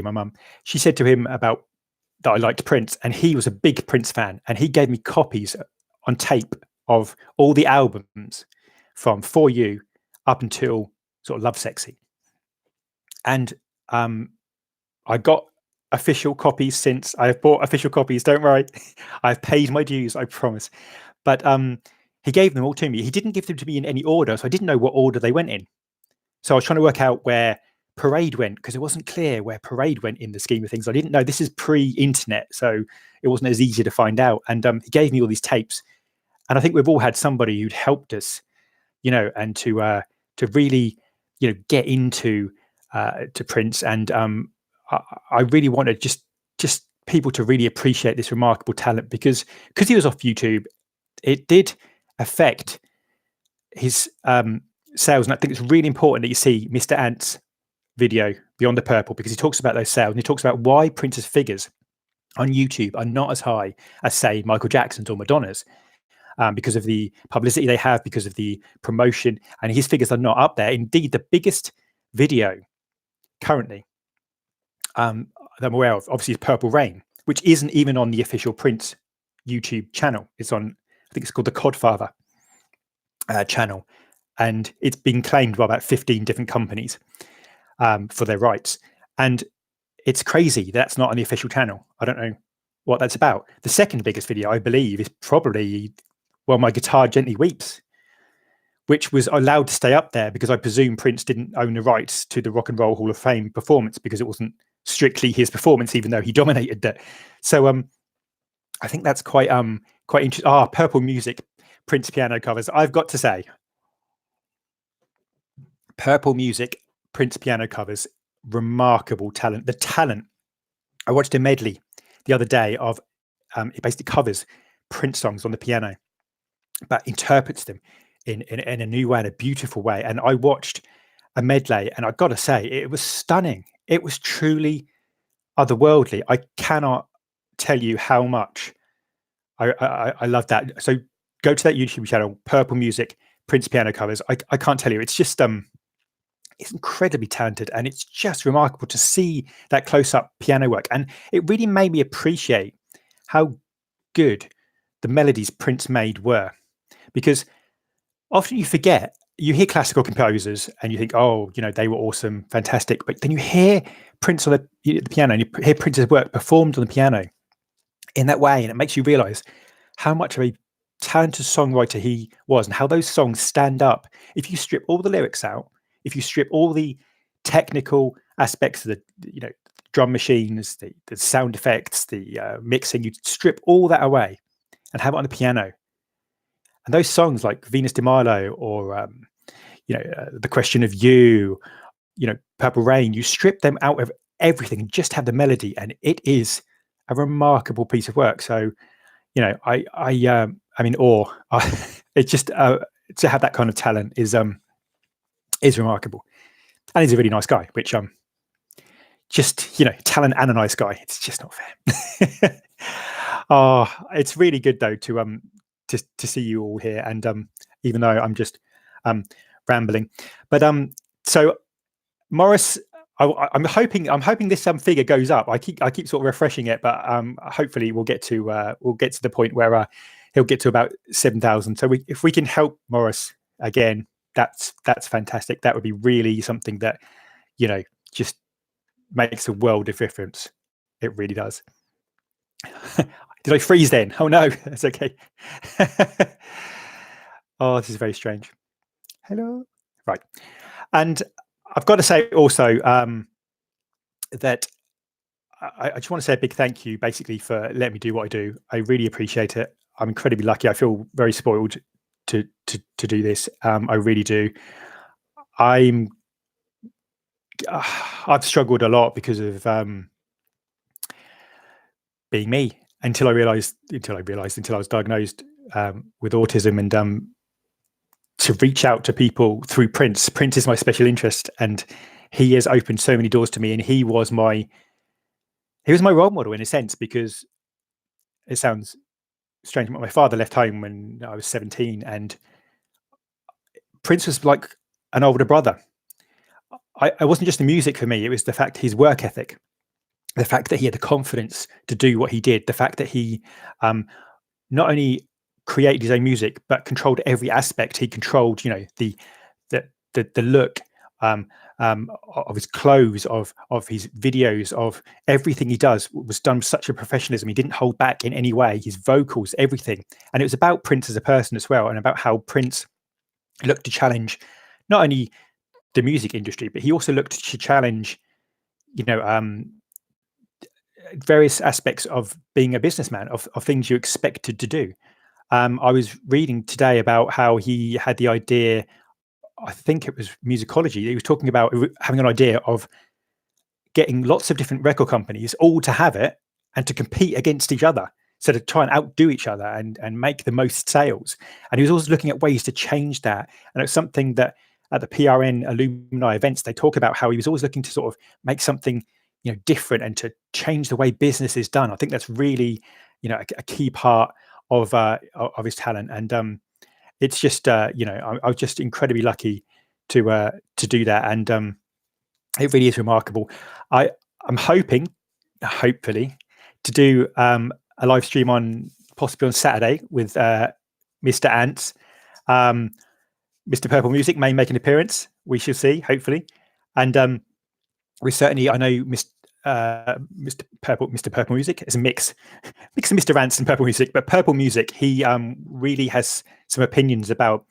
my mum, she said to him about that I liked Prince, and he was a big Prince fan, and he gave me copies on tape of all the albums from For You up until sort of Love Sexy. And I got official copies since. I've bought official copies, don't worry. I've paid my dues, I promise. But he gave them all to me. He didn't give them to me in any order, so I didn't know what order they went in. So I was trying to work out where Parade went, because it wasn't clear where Parade went in the scheme of things. I didn't know. This is pre-internet, so it wasn't as easy to find out. And he gave me all these tapes, and I think we've all had somebody who'd helped us, you know, and to really, you know, get into to Prince. And I really wanted just people to really appreciate this remarkable talent, because he was off YouTube, it did affect his sales. And I think it's really important that you see Mr. Ant's video Beyond the Purple, because he talks about those sales, and he talks about why Prince's figures on YouTube are not as high as, say, Michael Jackson's or Madonna's, because of the publicity they have, because of the promotion, and his figures are not up there. Indeed, the biggest video currently that I'm aware of, obviously, is Purple Rain, which isn't even on the official Prince YouTube channel. It's on, I think it's called the Codfather channel, and it's been claimed by about 15 different companies for their rights. And it's crazy that's not on the official channel. I don't know what that's about. The second biggest video, I believe, is probably, well, My Guitar Gently Weeps, which was allowed to stay up there because I presume Prince didn't own the rights to the Rock and Roll Hall of Fame performance, because it wasn't strictly his performance, even though he dominated that. So I think that's quite interesting. Purple Music, Prince piano covers. I've got to say, Purple Music, Prince piano covers, remarkable talent. The talent. I watched a medley the other day of it basically covers Prince songs on the piano, but interprets them in a new way, in a beautiful way. And I watched a medley, and I've got to say, it was stunning. It was truly otherworldly. I cannot tell you how much I love that. So go to that YouTube channel, Purple Music, Prince piano covers. I can't tell you. It's just it's incredibly talented, and it's just remarkable to see that close-up piano work. And it really made me appreciate how good the melodies Prince made were, because often you forget. You hear classical composers and you think, oh, you know, they were awesome, fantastic. But then you hear Prince on the piano, and you hear Prince's work performed on the piano in that way, and it makes you realize how much of a talented songwriter he was, and how those songs stand up. If you strip all the lyrics out, if you strip all the technical aspects of the, you know, drum machines, the sound effects, the mixing, you strip all that away and have it on the piano. And those songs like Venus de Milo, or The Question of You, Purple Rain, you strip them out of everything and just have the melody, and it is a remarkable piece of work. So, I'm in awe. It's just to have that kind of talent is remarkable, and he's a really nice guy. Which talent and a nice guy. It's just not fair. Oh, it's really good though to see you all here, and even though I'm just rambling, but so Morris, I'm hoping this figure goes up. I keep sort of refreshing it, but hopefully we'll get to the point where he'll get to about 7,000. So if we can help Morris again, that's fantastic. That would be really something that just makes a world of difference. It really does. Did I freeze then? Oh no, that's okay. Oh, this is very strange. Hello. Right. And I've got to say also that I just want to say a big thank you basically for letting me do what I do. I really appreciate it. I'm incredibly lucky. I feel very spoiled to do this. I really do. I've struggled a lot because of being me until I was diagnosed with autism, and to reach out to people through Prince. Prince is my special interest, and he has opened so many doors to me, and he was my role model in a sense, because it sounds strange, but my father left home when I was 17, and Prince was like an older brother. I wasn't just the music for me, it was the fact his work ethic, the fact that he had the confidence to do what he did, the fact that he not only created his own music, but controlled every aspect. He controlled, you know, the look of his clothes, of his videos, of everything he does was done with such a professionalism. He didn't hold back in any way. His vocals, everything, and it was about Prince as a person as well, and about how Prince looked to challenge not only the music industry, but he also looked to challenge, you know, various aspects of being a businessman, of things you expected to do. I was reading today about how he had the idea, I think it was musicology. He was talking about having an idea of getting lots of different record companies all to have it and to compete against each other. So to try and outdo each other and make the most sales. And he was also looking at ways to change that. And it's something that at the PRN alumni events, they talk about how he was always looking to sort of make something, you know, different and to change the way business is done. I think that's really, you know, a key part of his talent. And it's just, you know, I was just incredibly lucky to do that. And it really is remarkable. I'm hoping, hopefully, to do a live stream on possibly on Saturday with Mr. Ants. Mr. Purple Music may make an appearance. We shall see, hopefully. And we certainly, I know Mr. Purple Music is a mix of Mr. Ants and Purple Music, but Purple Music, he really has some opinions about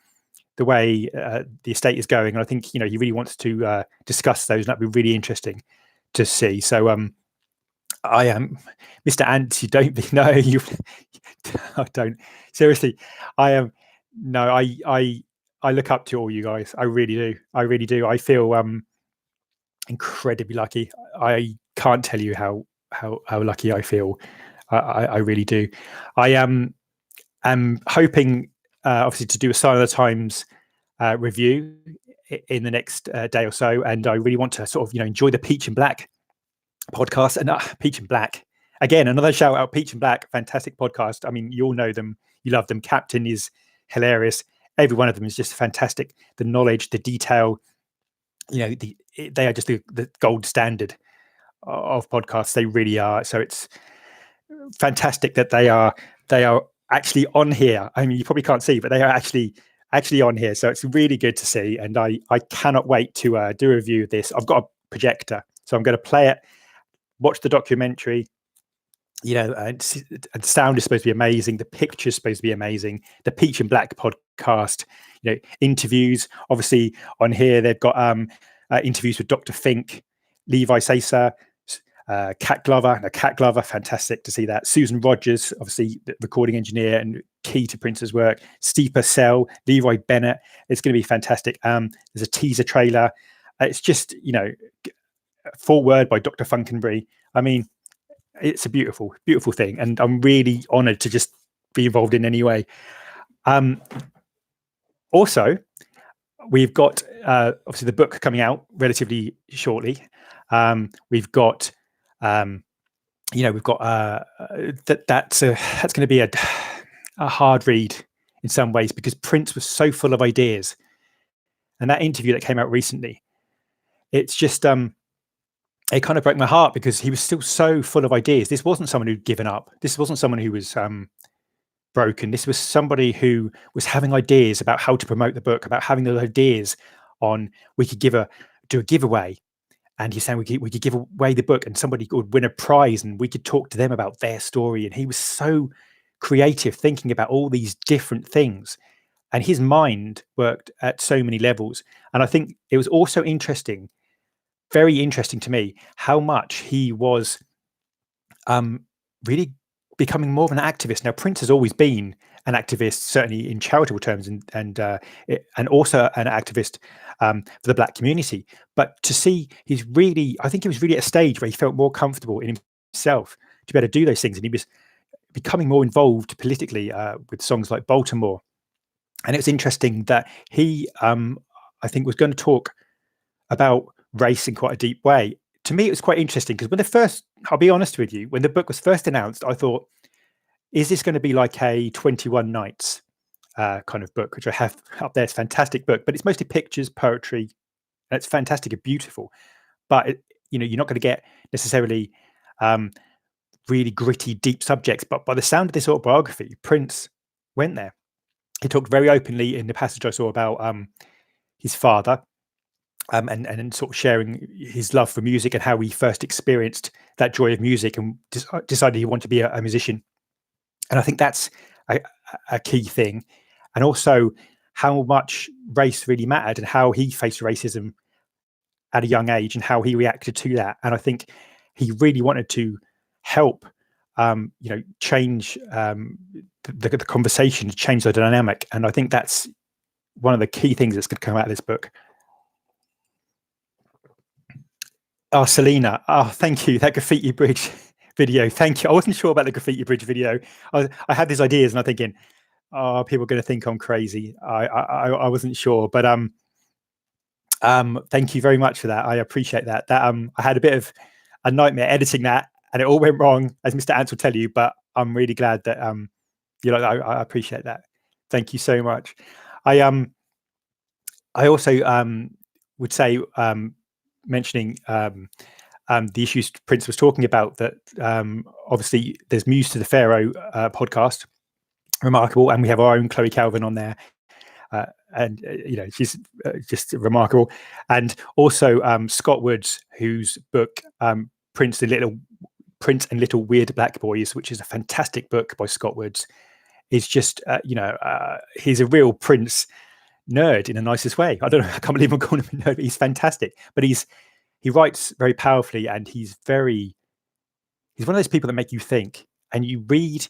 the way the estate is going, and I think, you know, he really wants to discuss those, and that'd be really interesting to see. So I am Mr. Ants. You don't know you. I don't seriously. I am no. I look up to all you guys. I really do. I really do. I feel incredibly lucky. I can't tell you how lucky I feel. I really do. I am hoping obviously to do a Sign of the Times review in the next day or so, and I really want to sort of, you know, enjoy the Peach and Black podcast. And Peach and Black, again, another shout out. Peach and Black, fantastic podcast. I mean, you all know them, you love them. Captain is hilarious. Every one of them is just fantastic. The knowledge, the detail, you know, they are just the gold standard of podcasts. They really are. So it's fantastic that they are actually on here. I mean, you probably can't see, but they are actually on here. So it's really good to see. And I cannot wait to do a review of this. I've got a projector, so I'm going to play it, watch the documentary, you know, and sound is supposed to be amazing. The picture is supposed to be amazing. The Peach and Black podcast, you know, interviews, obviously on here, they've got interviews with Dr. Fink, Levi Sacer, Cat Glover, fantastic to see that. Susan Rogers, obviously the recording engineer and key to Prince's work. Steve Purcell, Leroy Bennett. It's going to be fantastic. There's a teaser trailer. It's just, you know, foreword by Dr. Funkenbury. I mean, it's a beautiful, beautiful thing, and I'm really honoured to just be involved in any way. Also, we've got obviously the book coming out relatively shortly. We've got you know, we've got that's going to be a hard read in some ways, because Prince was so full of ideas, and that interview that came out recently, it's just it kind of broke my heart, because he was still so full of ideas. This wasn't someone who'd given up. This wasn't someone who was broken. This was somebody who was having ideas about how to promote the book, about having those ideas on, we could do a giveaway. And he's saying we could give away the book and somebody would win a prize and we could talk to them about their story. And he was so creative, thinking about all these different things. And his mind worked at so many levels. And I think it was also interesting, very interesting to me, how much he was really becoming more of an activist. Now, Prince has always been an activist, certainly in charitable terms, and also an activist for the Black community. But to see, I think he was really at a stage where he felt more comfortable in himself to be able to do those things, and he was becoming more involved politically with songs like Baltimore. And it was interesting that he, I think, was going to talk about race in quite a deep way. To me, it was quite interesting, because when I'll be honest with you, when the book was first announced, I thought, is this going to be like a 21 Nights kind of book, which I have up there? It's a fantastic book, but it's mostly pictures, poetry, and it's fantastic and beautiful. But you're not going to get necessarily really gritty, deep subjects. But by the sound of this autobiography, Prince went there. He talked very openly in the passage I saw about his father, and sort of sharing his love for music and how he first experienced that joy of music and decided he wanted to be a musician. And I think that's a key thing. And also how much race really mattered and how he faced racism at a young age and how he reacted to that. And I think he really wanted to help, change the conversation, to change the dynamic. And I think that's one of the key things that's going to come out of this book. Oh, Selena. Oh, thank you. That graffiti bridge video. Thank you. I wasn't sure about the graffiti bridge video. I had these ideas and I'm thinking, oh, people are going to think I'm crazy. I wasn't sure, but thank you very much for that. I appreciate that. That I had a bit of a nightmare editing that, and it all went wrong, as Mr. Ants will tell you. But I'm really glad that I appreciate that. Thank you so much. I also would say, mentioning the issues Prince was talking about, that obviously there's Muse to the Pharaoh podcast, remarkable, and we have our own Chloe Calvin on there. And she's just remarkable. And also Scott Woods, whose book Prince and Little Weird Black Boys, which is a fantastic book by Scott Woods, is just he's a real Prince nerd in the nicest way. I don't know, I can't believe I'm calling him a nerd, but he's fantastic. But he writes very powerfully, and he's one of those people that make you think. And you read,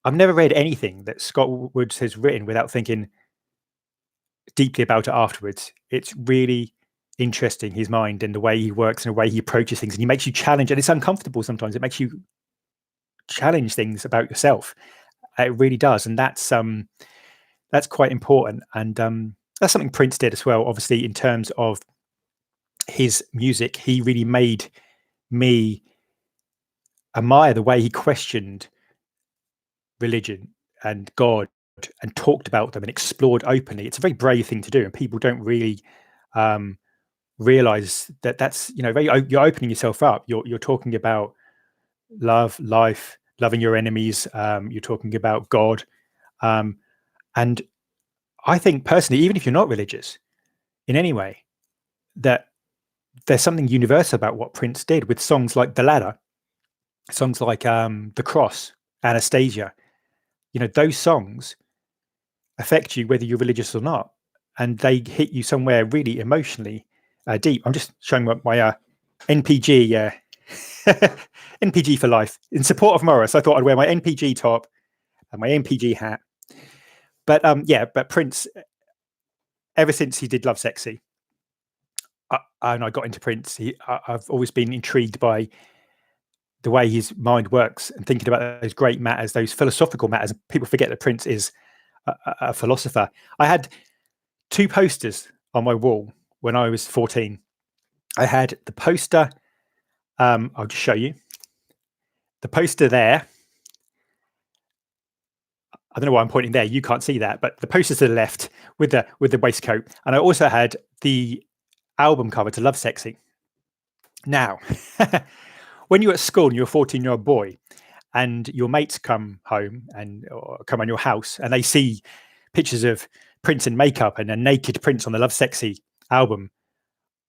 I've never read anything that Scott Woods has written without thinking deeply about it afterwards. It's really interesting, his mind and the way he works and the way he approaches things, and he makes you challenge, and it's uncomfortable sometimes. It makes you challenge things about yourself. It really does, and that's quite important. And that's something Prince did as well, obviously, in terms of his music. He really made me admire the way he questioned religion and God and talked about them and explored openly. It's a very brave thing to do, and people don't really realize that that's you're opening yourself up. You're talking about love, life, loving your enemies. You're talking about God, and I think personally, even if you're not religious in any way, that there's something universal about what Prince did with songs like The Ladder, songs like The Cross, Anastasia. Those songs affect you whether you're religious or not, and they hit you somewhere really emotionally deep. I'm just showing my NPG NPG for life in support of Morris. I thought I'd wear my NPG top and my NPG hat. But but Prince, ever since he did Love Sexy, and I got into Prince, I've always been intrigued by the way his mind works and thinking about those great matters, those philosophical matters. People forget that Prince is a philosopher. I had 2 posters on my wall when I was 14. I had the poster, I'll just show you. The poster there, I don't know why I'm pointing there, you can't see that, but the poster to the left with the waistcoat. And I also had the album cover to Love Sexy. Now, when you're at school and you're a 14-year-old boy and your mates come home or come on your house and they see pictures of Prince in makeup and a naked Prince on the Love Sexy album,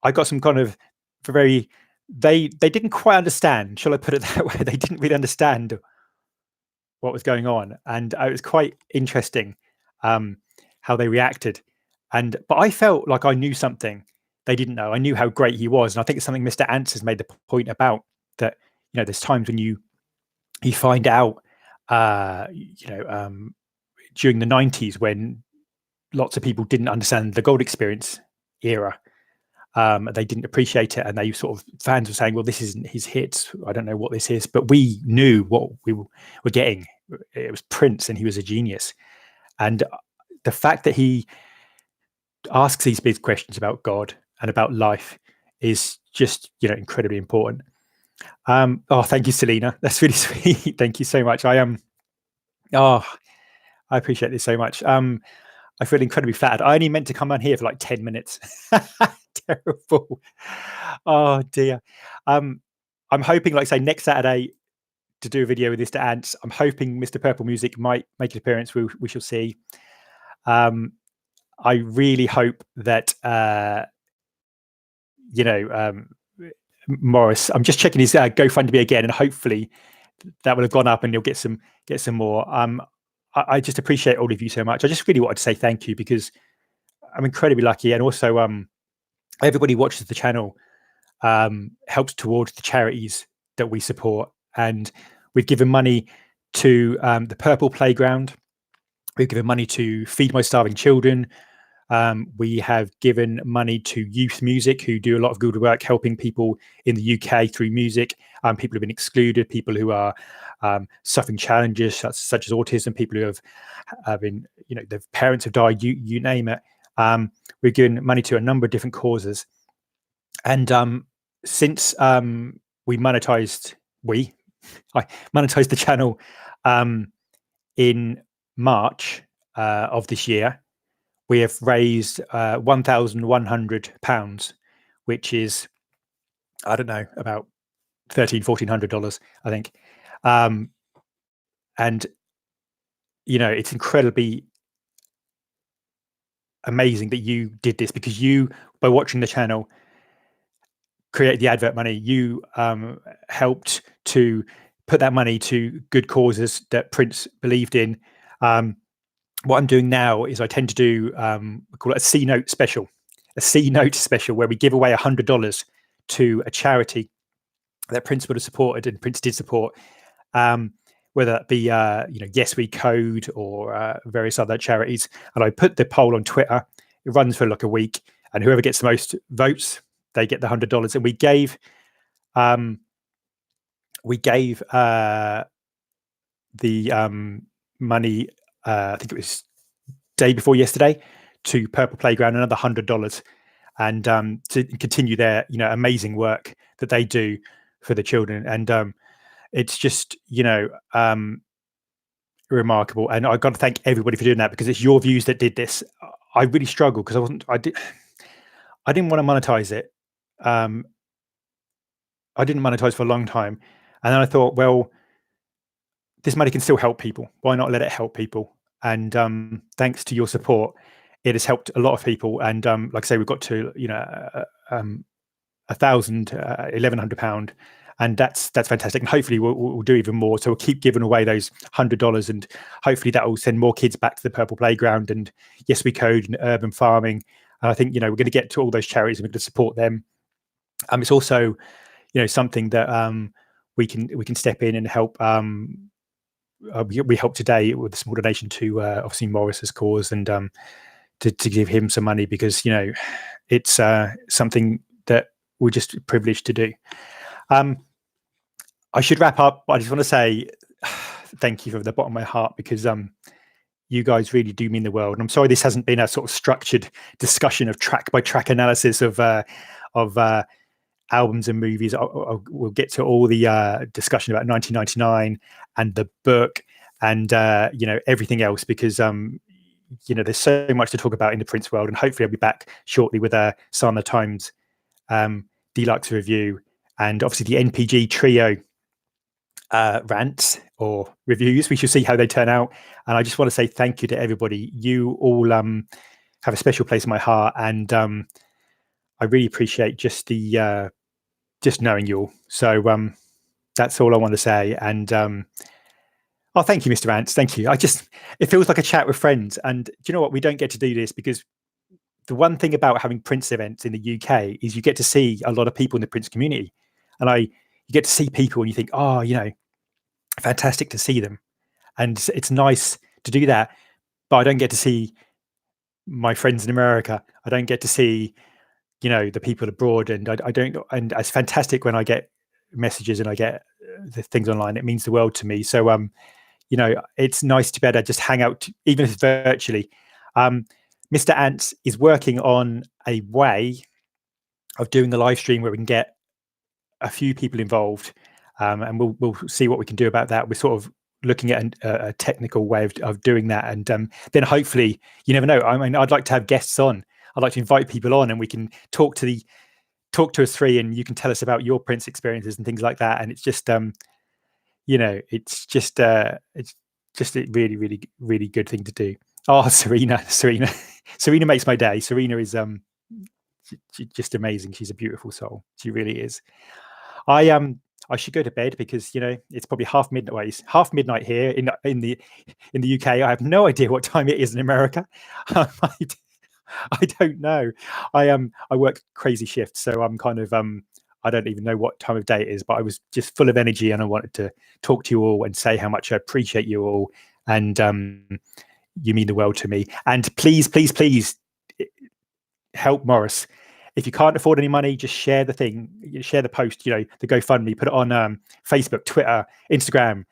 I got some kind of they didn't quite understand, shall I put it that way? They didn't really understand what was going on, and it was quite interesting how they reacted. But I felt like I knew something they didn't know. I knew how great he was, and I think it's something Mr. Ants has made the point about, that there's times when you find out during the 90s when lots of people didn't understand the gold experience era. They didn't appreciate it, and they fans were saying, well, this isn't his hits, I don't know what this is. But we knew what we were getting. It was Prince, and he was a genius. And the fact that he asks these big questions about God and about life is just incredibly important. Oh, thank you, Selena, that's really sweet. Thank you so much. I appreciate this so much. I feel incredibly flattered. I only meant to come on here for like 10 minutes. Terrible. Oh dear. I'm hoping, like say, next Saturday to do a video with Mr. Ants. I'm hoping Mr. Purple Music might make an appearance. We shall see. I really hope that Morris. I'm just checking his GoFundMe again, and hopefully that will have gone up, and you'll get some more. I just appreciate all of you so much. I just really wanted to say thank you, because I'm incredibly lucky, and also everybody watches the channel helps towards the charities that we support, and we've given money to the Purple Playground. We've given money to Feed My Starving Children. We have given money to Youth Music, who do a lot of good work helping people in the UK through music. People who've been excluded, people who are suffering challenges such as autism, people who have been, their parents have died, you name it. We've given money to a number of different causes. And since I monetized the channel in March of this year, we have raised £1,100, which is, I don't know, about $1,400, I think. And it's incredibly amazing that you did this, because you, by watching the channel, create the advert money. You helped to put that money to good causes that Prince believed in. What I'm doing now is I tend to do, we call it a C note special, where we give away $100 to a charity that Prince would have supported, and Prince did support, whether that be Yes We Code or various other charities. And I put the poll on Twitter. It runs for like a week, and whoever gets the most votes, they get the $100. And we gave the money, I think it was day before yesterday, to Purple Playground, another $100, and to continue their amazing work that they do for the children. And it's just remarkable. And I've got to thank everybody for doing that, because it's your views that did this. I really struggled because I didn't want to monetize it. I didn't monetize for a long time, and then I thought, well, this money can still help people. Why not let it help people? And thanks to your support, it has helped a lot of people. And like I say, we've got to £1,100, and that's fantastic. And hopefully we'll do even more. So we'll keep giving away those $100, and hopefully that will send more kids back to the Purple Playground and Yes We Code and urban farming. And I think we're going to get to all those charities, and we're going to support them. It's also something that we can step in and help. We helped today with a small donation to obviously Morris's cause, and to give him some money, because it's something that we're just privileged to do. I should wrap up, but I just want to say thank you from the bottom of my heart, because you guys really do mean the world. And I'm sorry this hasn't been a sort of structured discussion of track by track analysis of albums and movies. We'll get to all the discussion about 1999 and the book, and everything else, because there's so much to talk about in the Prince world. And hopefully I'll be back shortly with a Sana Times deluxe review, and obviously the NPG trio rants or reviews. We shall see how they turn out. And I just want to say thank you to everybody. You all have a special place in my heart, and I really appreciate just the just knowing you all. So that's all I want to say. And thank you, Mr. Ants. Thank you. It feels like a chat with friends. And do you know what? We don't get to do this, because the one thing about having Prince events in the UK is you get to see a lot of people in the Prince community, and you get to see people, and you think, fantastic to see them, and it's nice to do that. But I don't get to see my friends in America. I don't get to see the people abroad, and I don't. And it's fantastic when I get messages and I get the things online. It means the world to me. So it's nice to be able to just hang out, even if it's virtually. Mr. Ants is working on a way of doing the live stream where we can get a few people involved, and we'll see what we can do about that. We're sort of looking at a technical way of doing that, and then hopefully, you never know. I mean, I'd like to have guests on. I'd like to invite people on, and we can talk to us three, and you can tell us about your Prince experiences and things like that. And it's just you know, it's just a really, really, really good thing to do. Oh, Serena makes my day. Serena is just amazing. She's a beautiful soul. She really is. I should go to bed because it's probably half midnight. Well, it's half midnight here in the UK. I have no idea what time it is in America. I don't know. I work crazy shifts, so I'm kind of I don't even know what time of day it is, but I was just full of energy and I wanted to talk to you all and say how much I appreciate you all, and you mean the world to me. And please, please, please help Morris. If you can't afford any money, just share the thing, share the post, the GoFundMe, put it on Facebook, Twitter, Instagram,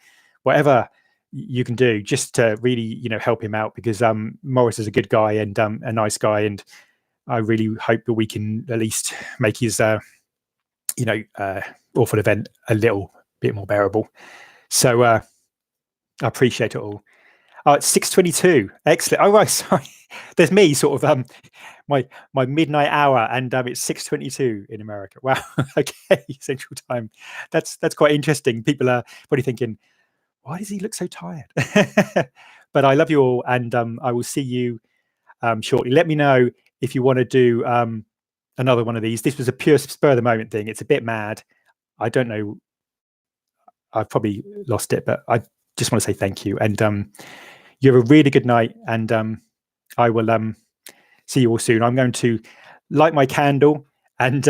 whatever you can do, just to really, help him out, because Morris is a good guy and a nice guy, and I really hope that we can at least make his, awful event a little bit more bearable. So I appreciate it all. Oh, it's 6:22. Excellent. Oh, right, sorry. There's me, sort of my midnight hour, and it's 6:22 in America. Wow. Okay, Central Time. That's quite interesting. People are probably thinking, why does he look so tired? But I love you all, and I will see you shortly. Let me know if you want to do another one of these. This was a pure spur of the moment thing. It's a bit mad. I don't know. I've probably lost it, but I just want to say thank you, and you have a really good night, and I will see you all soon. I'm going to light my candle and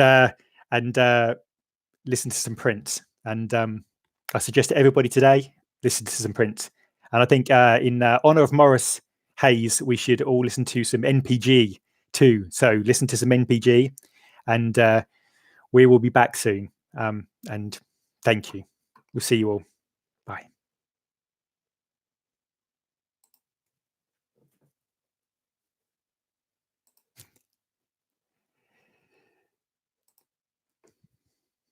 listen to some Prince. And I suggest to everybody today, listen to some Prince. And I think in honor of Morris Hayes, we should all listen to some NPG too. So listen to some NPG, and we will be back soon. And thank you. We'll see you all.